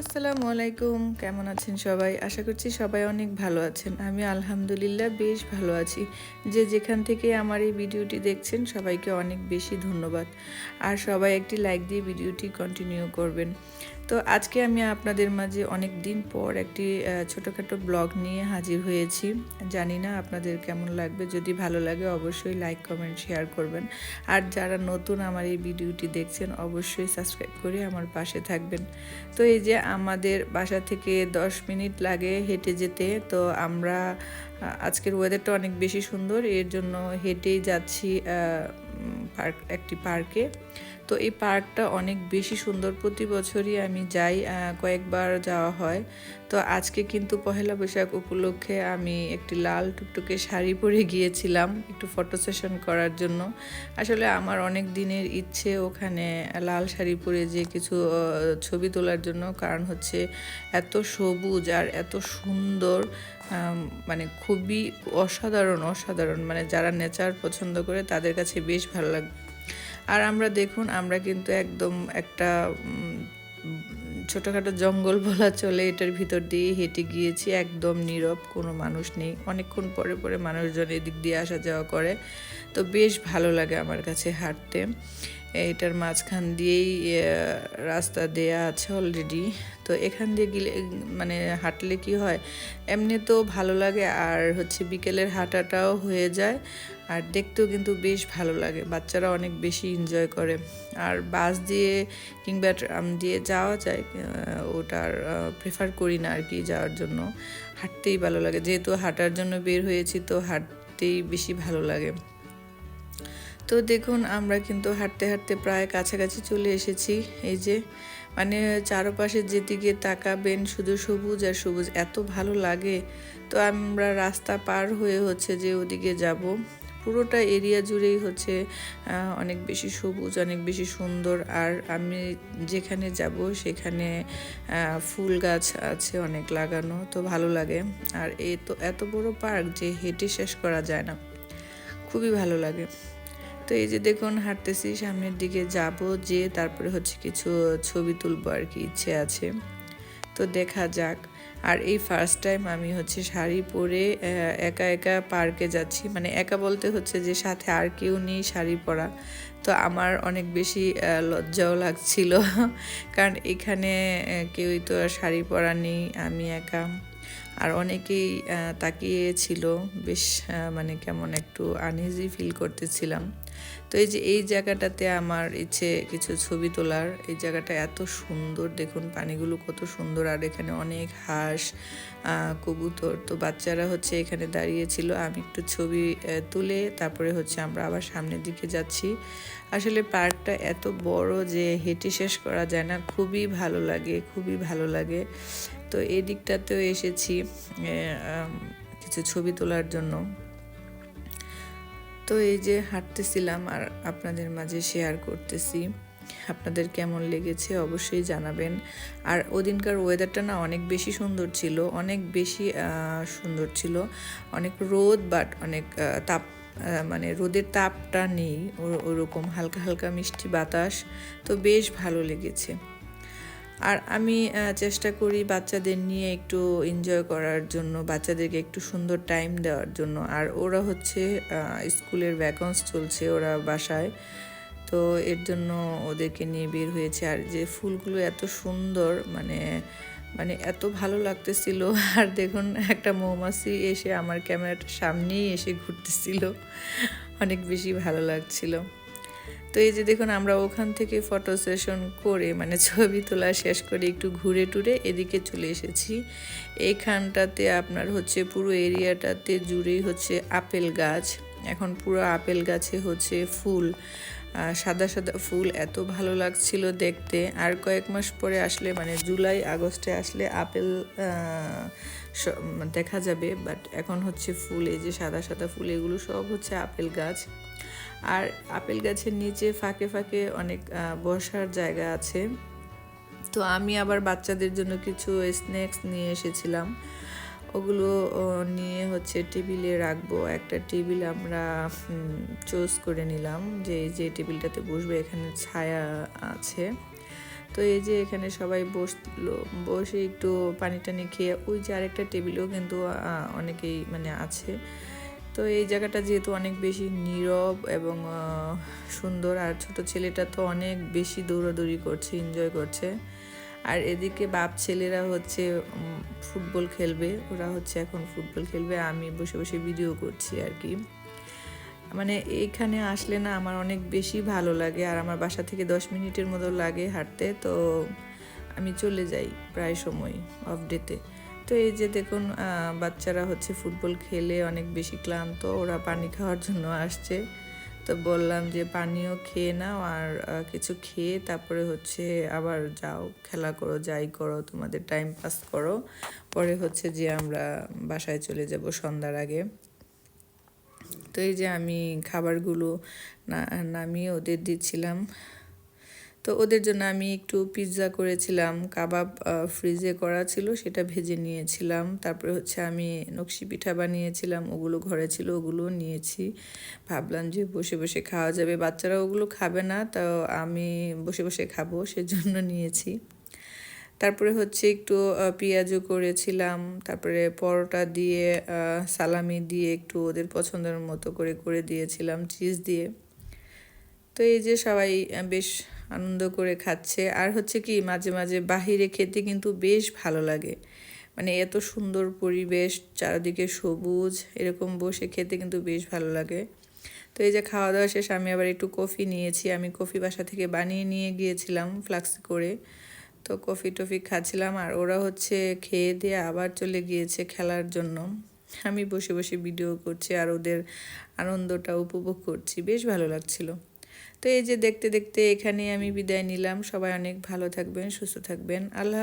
আসসালামু আলাইকুম, কেমন আছেন সবাই? আশা করছি সবাই অনেক ভালো আছেন। আমি আলহামদুলিল্লাহ বেশ ভালো আছি। যে যেখান থেকে আমার এই ভিডিওটি দেখছেন সবাইকে অনেক বেশি ধন্যবাদ। আর সবাই একটি লাইক দিয়ে ভিডিওটি কন্টিনিউ করবেন। তো আজকে আমি আপনাদের মাঝে অনেক দিন পর একটি ছোটোখাটো ব্লগ নিয়ে হাজির হয়েছি। জানি না আপনাদের কেমন লাগবে, যদি ভালো লাগে অবশ্যই লাইক কমেন্ট শেয়ার করবেন। আর যারা নতুন আমার এই ভিডিওটি দেখছেন অবশ্যই সাবস্ক্রাইব করে আমার পাশে থাকবেন। তো এই যে আমাদের বাসা থেকে 10 মিনিট লাগে হেঁটে যেতে। তো আমরা আজকের ওয়েদারটা অনেক বেশি সুন্দর, এর জন্য হেঁটেই যাচ্ছি একটি পার্কে। তো এই পার্কটা অনেক বেশি সুন্দর, প্রতি বছরই আমি যাই, কয়েকবার যাওয়া হয়। তো আজকে কিন্তু পহেলা বৈশাখ উপলক্ষে আমি একটি লাল টুকটুকে শাড়ি পরে গিয়েছিলাম একটু ফটো সেশন করার জন্য। আসলে আমার অনেক দিনের ইচ্ছে ওখানে লাল শাড়ি পরে যে কিছু ছবি তোলার জন্য, কারণ হচ্ছে এত সবুজ আর এত সুন্দর, মানে খুবই অসাধারণ অসাধারণ, মানে যারা নেচার পছন্দ করে তাদের কাছে বেশ ভালো লাগবে। আর আমরা দেখুন, আমরা কিন্তু একদম একটা ছোটোখাটো জঙ্গল বলা চলে, এটার ভিতর দিয়ে হেঁটে গিয়েছি, একদম নীরব, কোনো মানুষ নেই। অনেকক্ষণ পরে পরে মানুষজন এদিক দিয়ে আসা যাওয়া করে, তো বেশ ভালো লাগে আমার কাছে হাঁটতে। এটার মাঝখান দিয়েই রাস্তা দেয়া আছে অলরেডি। তো এখান দিয়ে গেলে মানে হাঁটলে কি হয়, এমনি তো ভালো লাগে, আর হচ্ছে বিকেলের হাঁটাটাও হয়ে যায়, আর দেখতেও কিন্তু বেশ ভালো লাগে। বাচ্চারা অনেক বেশি এনজয় করে। আর বাস দিয়ে কিংবা ট্রাম দিয়ে যাওয়া যায়, ওটার প্রেফার করি না আর কি যাওয়ার জন্য। হাঁটতেই ভালো লাগে, যেহেতু হাঁটার জন্য বের হয়েছি, তো হাঁটতেই বেশি ভালো লাগে। তো দেখুন, আমরা কিন্তু হাঁটতে হাঁটতে প্রায় কাছাকাছি চলে এসেছি। এই যে মানে চারপাশে যেদিকে তাকাবেন শুধু সবুজ আর সবুজ, এত ভালো লাগে। তো আমরা রাস্তা পার হয়ে হচ্ছে যে ওদিকে যাব। পুরোটা এরিয়া জুড়েই হচ্ছে অনেক বেশি সবুজ, অনেক বেশি সুন্দর। আর আমি যেখানে যাব সেখানে ফুল গাছ আছে অনেক লাগানো, তো ভালো লাগে। আর এই তো এত বড় পার্ক যে হেঁটে শেষ করা যায় না, খুবই ভালো লাগে। তো এই যে দেখুন, হাঁটতেছি, সামনের দিকে যাব, যে তারপরে হচ্ছে কিছু ছবি তুলবো আর কি, ইচ্ছে আছে, তো দেখা যাক। আর এই ফার্স্ট টাইম আমি হচ্ছে শাড়ি পরে একা একা পার্কে যাচ্ছি, মানে একা বলতে হচ্ছে যে সাথে আর কেউ নেই শাড়ি পরা। তো আমার অনেক বেশি লজ্জাও লাগছিল কারণ এখানে কেউই তো আর শাড়ি পরা নেই, আমি একা। আর অনেকেই তাকিয়েছিল, বেশ মানে কেমন একটু আনইজি ফিল করতেছিলাম। তো এই যে এই জায়গাটাতে আমার ইচ্ছে কিছু ছবি তোলার। এই জায়গাটা এত সুন্দর, দেখুন পানিগুলো কত সুন্দর, আর এখানে অনেক হাঁস, কবুতর। তো বাচ্চারা হচ্ছে এখানে দাঁড়িয়েছিল, আমি একটু ছবি তুলে তারপরে হচ্ছে আমরা আবার সামনের দিকে যাচ্ছি। আসলে পার্কটা এত বড় যে হেঁটে শেষ করা যায় না, খুবই ভালো লাগে, খুবই ভালো লাগে। তো এই দিকটাতেও এসেছি কিছু ছবি তোলার জন্য। তো এই যে হাঁটতেছিলাম আর আপনাদের মাঝে শেয়ার করতেছি। আপনাদের কেমন লেগেছে অবশ্যই জানাবেন। আর ওদিনকার ওয়েদারটা না অনেক বেশি সুন্দর ছিল, অনেক বেশি সুন্দর ছিল। অনেক রোদ, বাট অনেক তাপ, মানে রোদের তাপটা নেই, ওরকম হালকা হালকা মিষ্টি বাতাস, তো বেশ ভালো লেগেছে। আর আমি চেষ্টা করি বাচ্চাদের নিয়ে একটু এনজয় করার জন্য, বাচ্চাদেরকে একটু সুন্দর টাইম দেওয়ার জন্য। আর ওরা হচ্ছে স্কুলের ভ্যাকেন্স চলছে, ওরা বাসায়, তো এর জন্য ওদেরকে নিয়ে বের হয়েছে। আর যে ফুলগুলো এত সুন্দর, মানে মানে এত ভালো লাগতেছিল। আর দেখুন, একটা মৌমাছি এসে আমার ক্যামেরাটার সামনেই এসে ঘুরতেছিল, অনেক বেশি ভালো লাগছিল। তো এই যে দেখুন, আমরা ওখান থেকে ফটো সেশন করে মানে ছবি তোলা শেষ করে একটু ঘুরে টুরে এদিকে চলে এসেছি। এইখানটাতে আপনার হচ্ছে পুরো এরিয়াটাতে জুড়েই হচ্ছে আপেল গাছ। এখন পুরো আপেল গাছে হচ্ছে ফুল, সাদা সাদা ফুল, এত ভালো লাগছিল দেখতে। আর কয়েক মাস পরে আসলে, মানে জুলাই আগস্টে আসলে আপেল দেখা যাবে, বাট এখন হচ্ছে ফুল, এই যে সাদা সাদা ফুল, এগুলো সব হচ্ছে আপেল গাছ। আর আপেল গাছের নিচে ফাঁকে ফাঁকে অনেক বসার জায়গা আছে। তো আমি আবার বাচ্চাদের জন্য কিছু স্ন্যাক্স নিয়ে এসেছিলাম, ওগুলো নিয়ে হচ্ছে টেবিলে রাখবো। একটা টেবিল আমরা চুজ করে নিলাম, যে যে টেবিলটাতে বসবে এখানে ছায়া আছে। তো তো এই যে এখানে সবাই বসলো, বসে একটু পানি টানি খেয়ে ওই যে আরেকটা টেবিলেও কিন্তু অনেকেই মানে আছে। তো এই জায়গাটা যেহেতু অনেক বেশি নীরব এবং সুন্দর, আর ছোট ছেলেটা তো অনেক বেশি দৌড়াদৌড়ি করছে, এনজয় করছে। আর এদিকে বাপ ছেলেরা হচ্ছে ফুটবল খেলবে, ওরা হচ্ছে এখন ফুটবল খেলবে, আমি বসে বসে ভিডিও করছি আর কি। মানে এইখানে আসলে না আমার অনেক বেশি ভালো লাগে, আর আমার বাসা থেকে 10 মিনিটের মতো লাগে হাঁটতে, তো আমি চলে যাই প্রায় সময় অফ ডেতে। তো এই যে দেখুন বাচ্চারা হচ্ছে ফুটবল খেলে অনেক বেশি ক্লান্ত, ওরা পানি খাওয়ার জন্য আসছে। তো বললাম যে পানিও খেয়ে নাও, আর কিছু খেয়ে তারপরে হচ্ছে আবার যাও, খেলা করো, যাই করো, তোমাদের টাইম পাস করো, পরে হচ্ছে যে আমরা বাসায় চলে যাব সন্ধ্যার আগে। তো এই যে আমি খাবারগুলো নামিয়ে ওদের দিচ্ছিলাম। তো ওদের জন্য আমি একটু পিৎজা করেছিলাম, কাবাব ফ্রিজে করা ছিল, সেটা ভেজে নিয়েছিলাম। তারপরে হচ্ছে আমি নকশি পিঠা বানিয়েছিলাম, ওগুলো ঘরে ছিল, ওগুলো নিয়েছি। ভাবলাম যে বসে বসে খাওয়া যাবে, বাচ্চারা ওগুলো খাবে না, তো আমি বসে বসে খাবো সেজন্য নিয়েছি। তারপরে হচ্ছে একটু পেঁয়াজও করেছিলাম, তারপরে পরোটা দিয়ে সালামি দিয়ে একটু ওদের পছন্দের মতো করে করে দিয়েছিলাম চিজ দিয়ে। তো এই যে সবাই বেশ আনন্দ করে খাচ্ছে। আর হচ্ছে কি মাঝে মাঝে বাহিরে খেতে কিন্তু বেশ ভালো লাগে, মানে এত সুন্দর পরিবেশ, চারিদিকে সবুজ, এরকম বসে খেতে কিন্তু বেশ ভালো লাগে। তো এই যে খাওয়া দাওয়া শেষ, আমি আবার একটু কফি নিয়েছি, আমি কফি বাসা থেকে বানিয়ে নিয়ে গিয়েছিলাম ফ্লাক্স করে। তো কফি টফি খাচ্ছিলাম, আর ওরা হচ্ছে খেয়ে দিয়ে আবার চলে গিয়েছে খেলার জন্য। আমি বসে বসে ভিডিও করছি আর ওদের আনন্দটা উপভোগ করছি, বেশ ভালো লাগছিল। তো এই যে দেখতে দেখতে এখানেই আমি বিদায় নিলাম। সবাই অনেক ভালো থাকবেন, সুস্থ থাকবেন, আল্লাহ।